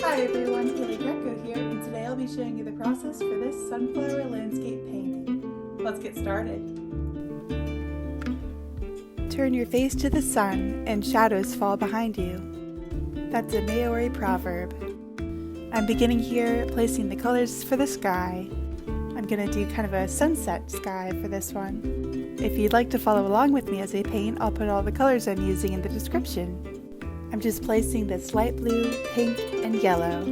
Hi everyone, Ivory Black here, and today I'll be showing you the process for this sunflower landscape painting. Let's get started. Turn your face to the sun and shadows fall behind you. That's a Maori proverb. I'm beginning here placing the colors for the sky. I'm going to do kind of a sunset sky for this one. If you'd like to follow along with me as I paint, I'll put all the colors I'm using in the description. I'm just placing this light blue, pink, and yellow,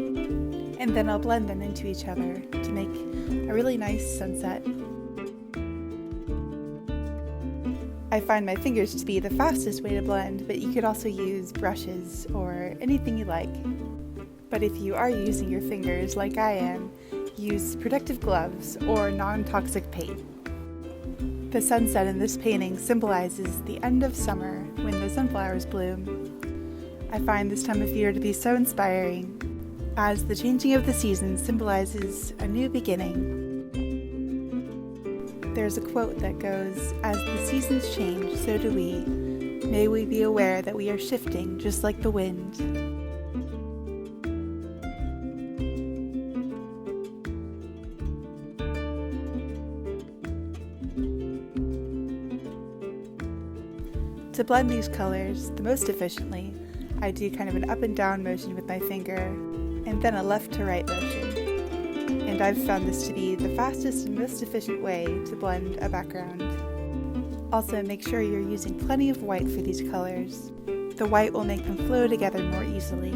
and then I'll blend them into each other to make a really nice sunset. I find my fingers to be the fastest way to blend, but you could also use brushes or anything you like. But if you are using your fingers like I am, use protective gloves or non-toxic paint. The sunset in this painting symbolizes the end of summer when the sunflowers bloom. I find this time of year to be so inspiring, as the changing of the seasons symbolizes a new beginning. There's a quote that goes, "As the seasons change, so do we. May we be aware that we are shifting just like the wind." To blend these colors the most efficiently, I do kind of an up and down motion with my finger, and then a left to right motion. And I've found this to be the fastest and most efficient way to blend a background. Also, make sure you're using plenty of white for these colors. The white will make them flow together more easily.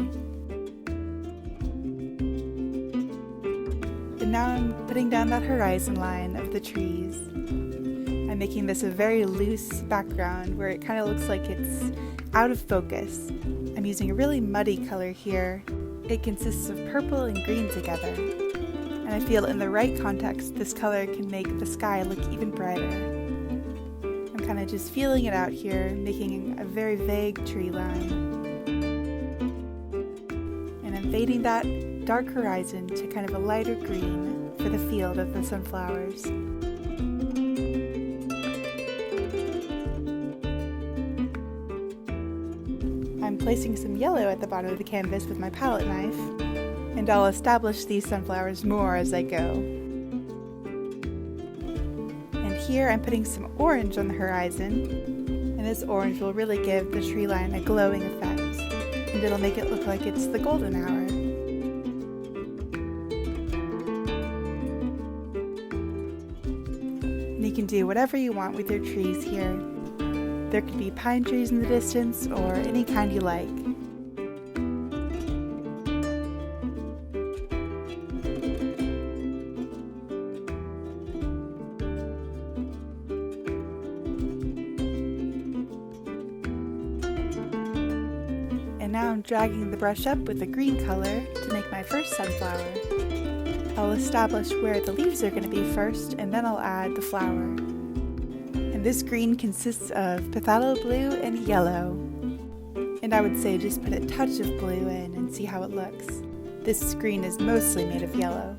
And now I'm putting down that horizon line of the trees. I'm making this a very loose background where it kind of looks like it's out of focus. I'm using a really muddy color here. It consists of purple and green together. And I feel in the right context, this color can make the sky look even brighter. I'm kind of just feeling it out here, making a very vague tree line. And I'm fading that dark horizon to kind of a lighter green for the field of the sunflowers. I'm placing some yellow at the bottom of the canvas with my palette knife, and I'll establish these sunflowers more as I go. And here I'm putting some orange on the horizon, and this orange will really give the tree line a glowing effect, and it'll make it look like it's the golden hour. And you can do whatever you want with your trees here. There could be pine trees in the distance, or any kind you like. And now I'm dragging the brush up with a green color to make my first sunflower. I'll establish where the leaves are going to be first, and then I'll add the flower. And this green consists of Pthalo Blue and yellow. And I would say just put a touch of blue in and see how it looks. This green is mostly made of yellow.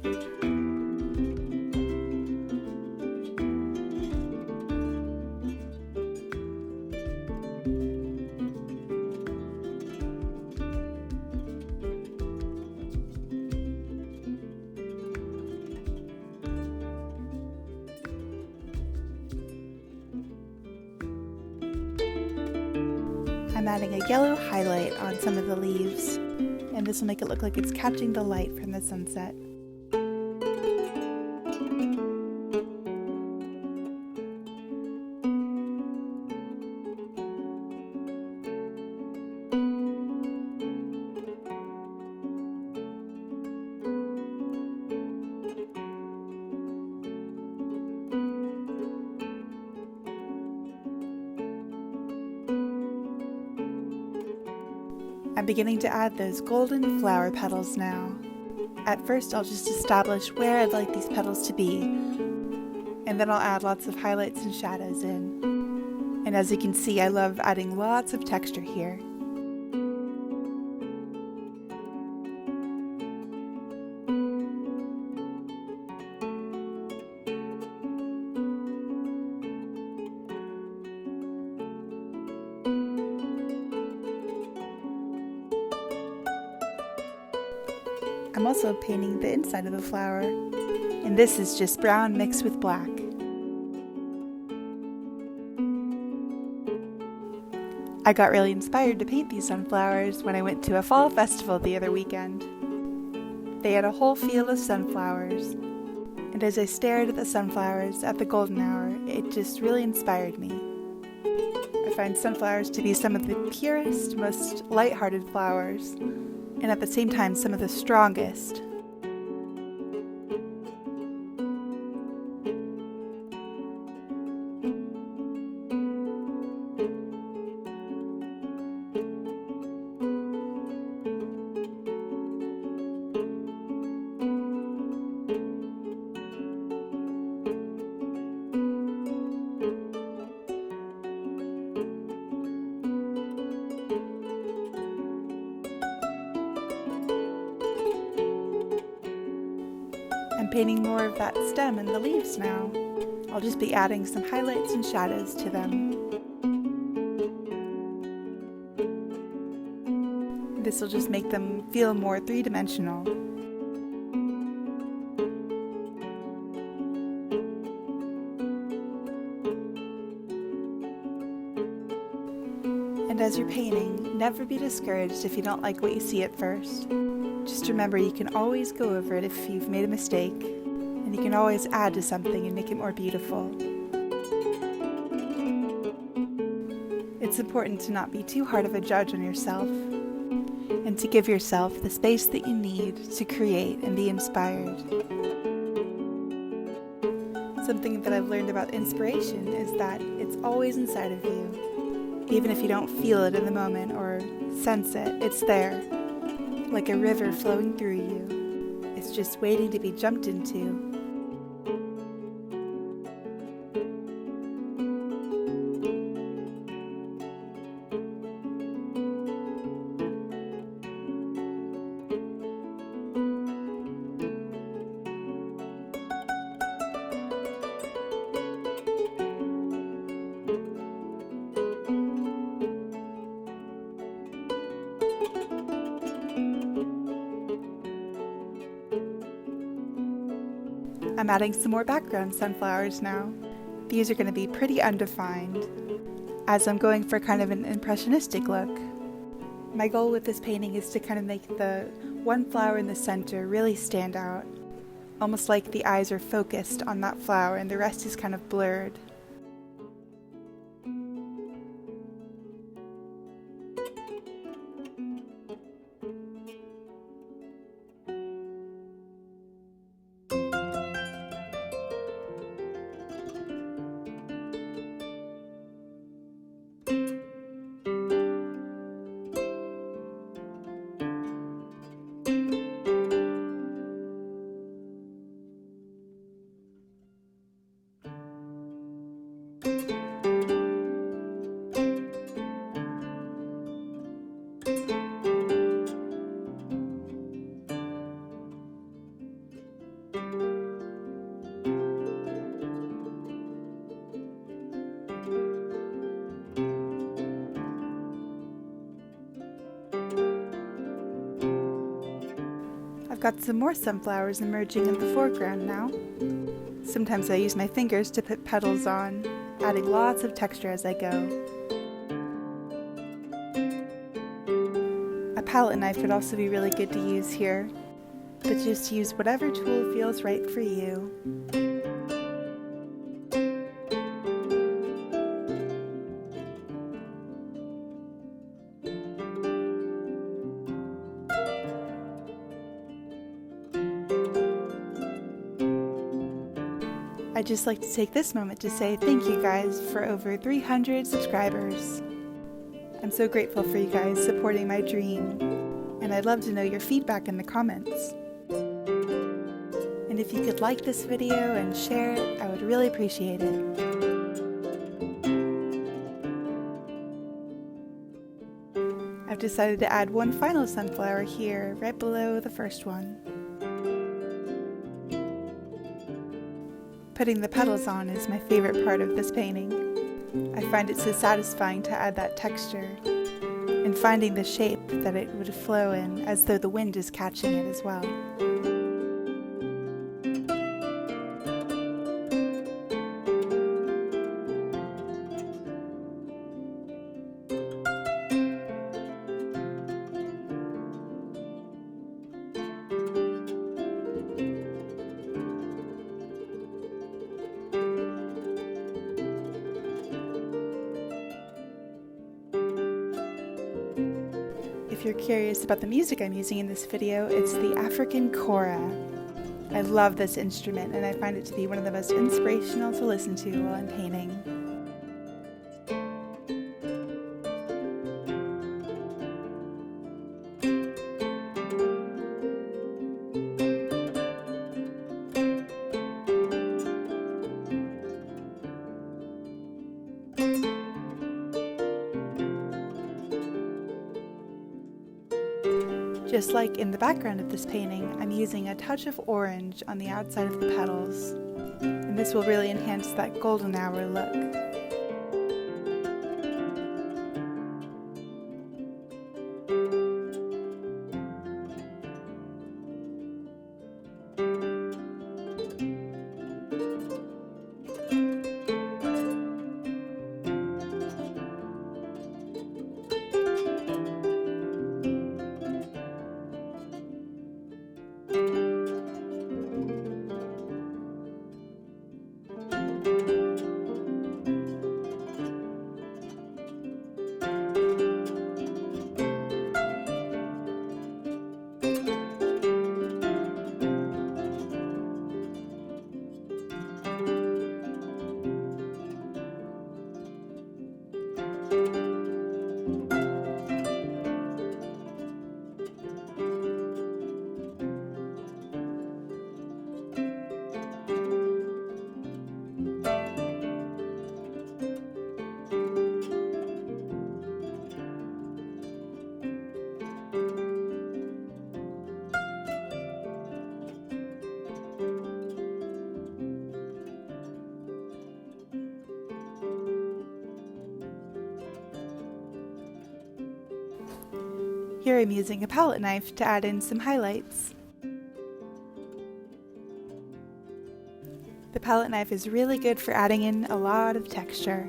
I'm adding a yellow highlight on some of the leaves, and this will make it look like it's catching the light from the sunset. I'm beginning to add those golden flower petals now. At first I'll just establish where I'd like these petals to be, and then I'll add lots of highlights and shadows in. And as you can see, I love adding lots of texture here. I'm also painting the inside of the flower, and this is just brown mixed with black. I got really inspired to paint these sunflowers when I went to a fall festival the other weekend. They had a whole field of sunflowers, and as I stared at the sunflowers at the golden hour, it just really inspired me. I find sunflowers to be some of the purest, most light-hearted flowers, and at the same time some of the strongest. I'm painting more of that stem and the leaves now. I'll just be adding some highlights and shadows to them. This will just make them feel more three-dimensional. And as you're painting, never be discouraged if you don't like what you see at first. Just remember you can always go over it if you've made a mistake, and you can always add to something and make it more beautiful. It's important to not be too hard of a judge on yourself, and to give yourself the space that you need to create and be inspired. Something that I've learned about inspiration is that it's always inside of you. Even if you don't feel it in the moment or sense it, it's there. Like a river flowing through you. It's just waiting to be jumped into. I'm adding some more background sunflowers now. These are going to be pretty undefined, as I'm going for kind of an impressionistic look. My goal with this painting is to kind of make the one flower in the center really stand out, almost like the eyes are focused on that flower and the rest is kind of blurred. I've got some more sunflowers emerging in the foreground now. Sometimes I use my fingers to put petals on, adding lots of texture as I go. A palette knife could also be really good to use here, but just use whatever tool feels right for you. I'd just like to take this moment to say thank you guys for over 300 subscribers. I'm so grateful for you guys supporting my dream, and I'd love to know your feedback in the comments. And if you could like this video and share it, I would really appreciate it. I've decided to add one final sunflower here, right below the first one. Putting the petals on is my favorite part of this painting. I find it so satisfying to add that texture, and and finding the shape that it would flow in, as though the wind is catching it as well. If you're curious about the music I'm using in this video, it's the African kora. I love this instrument and I find it to be one of the most inspirational to listen to while I'm painting. Just like in the background of this painting, I'm using a touch of orange on the outside of the petals, and this will really enhance that golden hour look. Here I'm using a palette knife to add in some highlights. The palette knife is really good for adding in a lot of texture.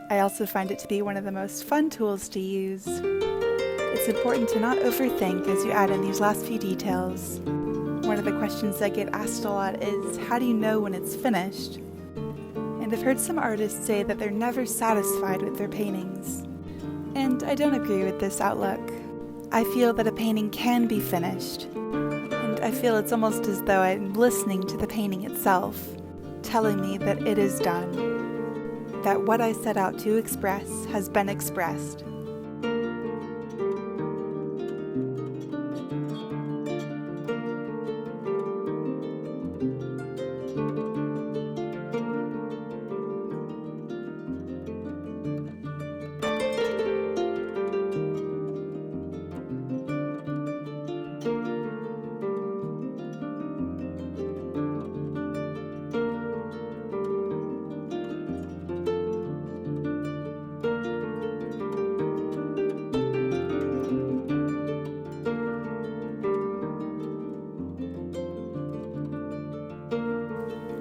I also find it to be one of the most fun tools to use. It's important to not overthink as you add in these last few details. One of the questions I get asked a lot is, how do you know when it's finished? And I've heard some artists say that they're never satisfied with their paintings. And I don't agree with this outlook. I feel that a painting can be finished, and I feel it's almost as though I'm listening to the painting itself, telling me that it is done, that what I set out to express has been expressed.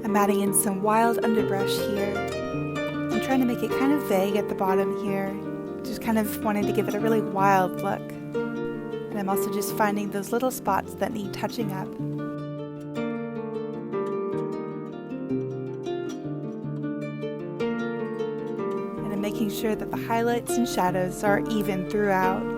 I'm adding in some wild underbrush here. I'm trying to make it kind of vague at the bottom here, just kind of wanting to give it a really wild look. And I'm also just finding those little spots that need touching up. And I'm making sure that the highlights and shadows are even throughout.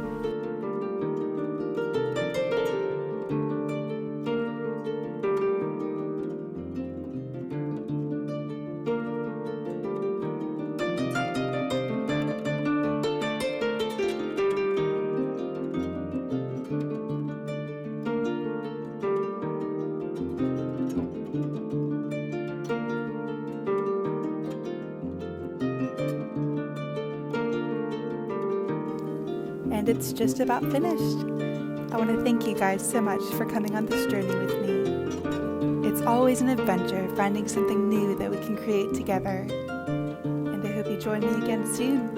And it's just about finished. I want to thank you guys so much for coming on this journey with me. It's always an adventure finding something new that we can create together. And I hope you join me again soon.